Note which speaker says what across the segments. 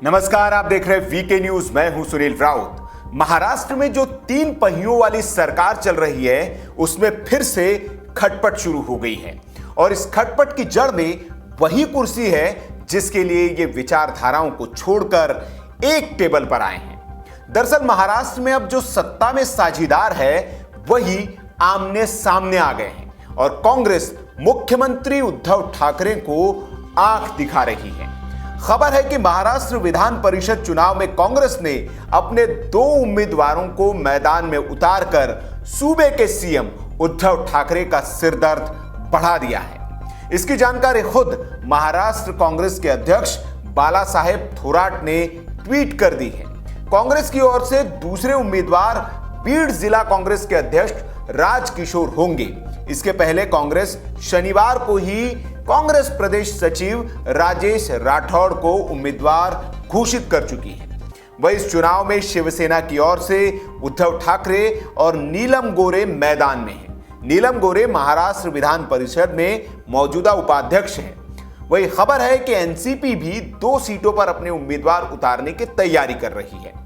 Speaker 1: नमस्कार, आप देख रहे हैं वीके न्यूज। मैं हूं सुनील राउत। महाराष्ट्र में जो 3 पहियों वाली सरकार चल रही है उसमें फिर से खटपट शुरू हो गई है और इस खटपट की जड़ में वही कुर्सी है जिसके लिए ये विचारधाराओं को छोड़कर एक टेबल पर आए हैं। दरअसल महाराष्ट्र में अब जो सत्ता में साझीदार है वही आमने सामने आ गए हैं और कांग्रेस मुख्यमंत्री उद्धव ठाकरे को आंख दिखा रही है। खबर है कि महाराष्ट्र विधान परिषद चुनाव में कांग्रेस ने अपने 2 उम्मीदवारों को मैदान में उतारकर सूबे के सीएम उद्धव ठाकरे का सिरदर्द बढ़ा दिया है। इसकी जानकारी खुद महाराष्ट्र कांग्रेस के अध्यक्ष बाला साहेब थोराट ने ट्वीट कर दी है। कांग्रेस की ओर से दूसरे उम्मीदवार बीड जिला कांग्रेस के अध्यक्ष राज किशोर होंगे। इसके पहले कांग्रेस शनिवार को ही कांग्रेस प्रदेश सचिव राजेश राठौड़ को उम्मीदवार घोषित कर चुकी है। वह इस चुनाव में शिवसेना की ओर से उद्धव ठाकरे और नीलम गोरे मैदान में हैं। नीलम गोरे महाराष्ट्र विधान परिषद में मौजूदा उपाध्यक्ष हैं। वही खबर है कि एनसीपी भी 2 सीटों पर अपने उम्मीदवार उतारने की तैयारी कर रही है।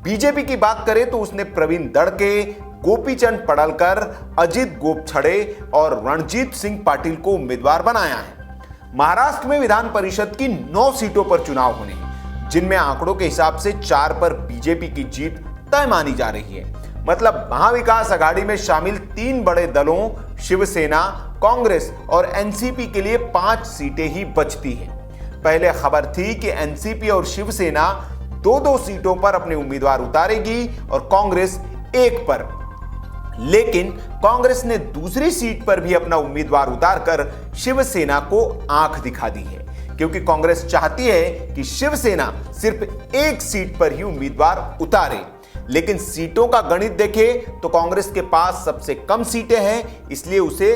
Speaker 1: बीजेपी की बात करें तो उसने प्रवीण दड़के, गोपीचंद पडलकर, अजित गोपछड़े और रणजीत सिंह पाटिल को उम्मीदवार बनाया है। महाराष्ट्र में विधान परिषद की 9 सीटों पर चुनाव होने हैं, जिनमें आंकड़ों के हिसाब से 4 पर बीजेपी की जीत तय मानी जा रही है। मतलब महाविकास आघाड़ी में शामिल 3 बड़े दलों शिवसेना, कांग्रेस और एनसीपी के लिए 5 सीटें ही बचती हैं। पहले खबर थी कि एनसीपी और शिवसेना 2-2 सीटों पर अपने उम्मीदवार उतारेगी और कांग्रेस 1 पर, लेकिन कांग्रेस ने दूसरी सीट पर भी अपना उम्मीदवार उतारकर शिवसेना को आंख दिखा दी है, क्योंकि कांग्रेस चाहती है कि शिवसेना सिर्फ 1 सीट पर ही उम्मीदवार उतारे। लेकिन सीटों का गणित देखें तो कांग्रेस के पास सबसे कम सीटें हैं, इसलिए उसे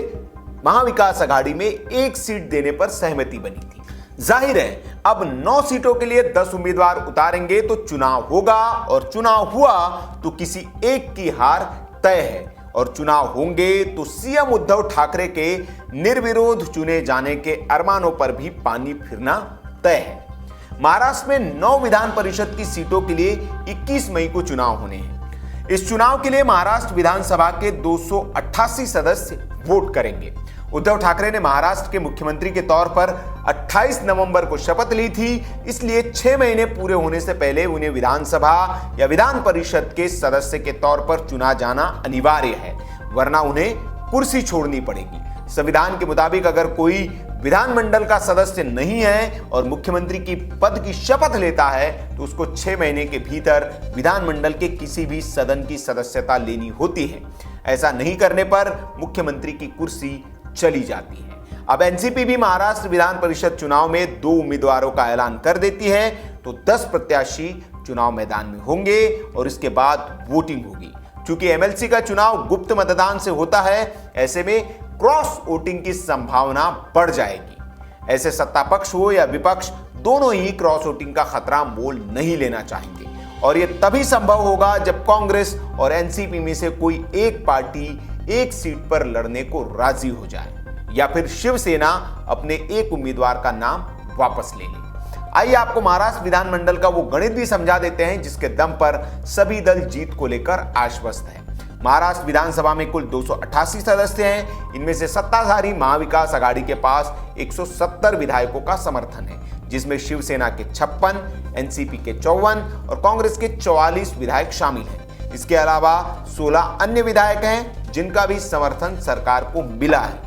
Speaker 1: महाविकास आघाड़ी में 1 सीट देने पर सहमति बनी थी। जाहिर है अब 9 सीटों के लिए 10 उम्मीदवार उतारेंगे तो चुनाव होगा और चुनाव हुआ तो किसी एक की हार तय है और चुनाव होंगे तो सीएम उद्धव ठाकरे के निर्विरोध चुने जाने के अरमानों पर भी पानी फिरना तय है। महाराष्ट्र में 9 विधान परिषद की सीटों के लिए 21 मई को चुनाव होने हैं। इस चुनाव के लिए महाराष्ट्र विधानसभा के 288 सदस्य वोट करेंगे। उद्धव ठाकरे ने महाराष्ट्र के मुख्यमंत्री के तौर पर 28 नवंबर को शपथ ली थी, इसलिए 6 महीने पूरे होने से पहले उन्हें विधानसभा या विधान परिषद के सदस्य के तौर पर चुना जाना अनिवार्य है, वरना उन्हें कुर्सी छोड़नी पड़ेगी। संविधान के मुताबिक अगर कोई विधानमंडल का सदस्य नहीं है और मुख्यमंत्री की पद की शपथ लेता है तो उसको 6 महीने के भीतर विधानमंडल के किसी भी सदन की सदस्यता लेनी होती है। ऐसा नहीं करने पर मुख्यमंत्री की कुर्सी चली जाती है। अब एनसीपी भी महाराष्ट्र विधान परिषद चुनाव में 2 उम्मीदवारों का ऐलान कर देती है तो 10 प्रत्याशी चुनाव मैदान में होंगे और इसके बाद वोटिंग होगी। चूंकि एमएलसी का चुनाव गुप्त मतदान से होता है, ऐसे में क्रॉस वोटिंग की संभावना बढ़ जाएगी। ऐसे सत्ता पक्ष हो या विपक्ष, दोनों ही क्रॉस वोटिंग का खतरा मोल नहीं लेना चाहेंगे और यह तभी संभव होगा जब कांग्रेस और एनसीपी में से कोई एक पार्टी 1 सीट पर लड़ने को राजी हो जाए या फिर शिवसेना अपने 1 उम्मीदवार का नाम वापस ले ले। आइए आपको महाराष्ट्र विधानमंडल का वो गणित भी समझा देते हैं जिसके दम पर सभी दल जीत को लेकर आश्वस्त हैं। महाराष्ट्र विधानसभा में कुल 288 सदस्य हैं। इनमें से सत्ताधारी महाविकास आघाड़ी के पास 170 विधायकों का समर्थन है, जिसमें शिवसेना के 56, एनसीपी के 54 और कांग्रेस के 44 विधायक शामिल हैं। इसके अलावा 16 अन्य विधायक हैं जिनका भी समर्थन सरकार को मिला है।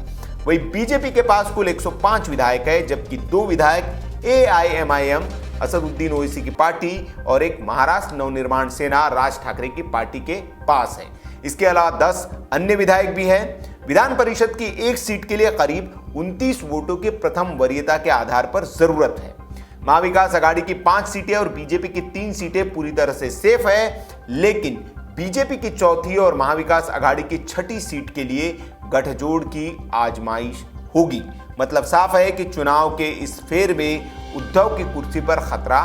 Speaker 1: वही बीजेपी के पास कुल 105 विधायक है, जबकि 2 विधायक एआईएमआईएम असदुद्दीन ओवैसी की पार्टी और एक महाराष्ट्र नवनिर्माण सेना राज ठाकरे की पार्टी के पास है। इसके अलावा 10 अन्य विधायक भी हैं। विधान परिषद की 1 सीट के लिए करीब 29 वोटों की प्रथम वरीयता के आधार पर जरूरत है। महाविकास आघाड़ी की 5 सीटें और बीजेपी की 3 सीटें पूरी तरह से सेफ है, लेकिन बीजेपी की 4थी और महाविकास आघाड़ी की 6ठी सीट के लिए गठजोड़ की आजमाइश होगी। मतलब साफ है कि चुनाव के इस फेर में उद्धव की कुर्सी पर खतरा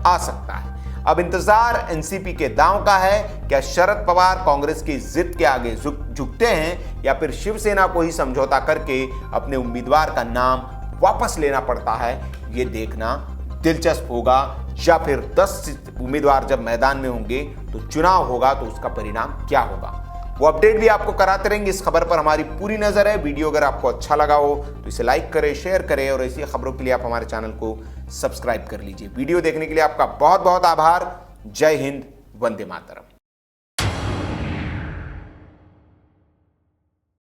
Speaker 1: आ सकता है। अब इंतजार एनसीपी के दांव का है। क्या शरद पवार कांग्रेस की जिद के आगे झुकते हैं या फिर शिवसेना को ही समझौता करके अपने उम्मीदवार का नाम वापस लेना पड़ता है? ये देखना दिलचस्प होगा। या फिर 10 उम्मीदवार जब मैदान में होंगे तो चुनाव होगा तो उसका परिणाम क्या होगा, वो अपडेट भी आपको कराते रहेंगे। इस खबर पर हमारी पूरी नजर है। वीडियो अगर आपको अच्छा लगा हो तो इसे लाइक करें, शेयर करें और ऐसी खबरों के लिए आप हमारे चैनल को सब्सक्राइब कर लीजिए। वीडियो देखने के लिए आपका बहुत बहुत आभार। जय हिंद, वंदे मातरम।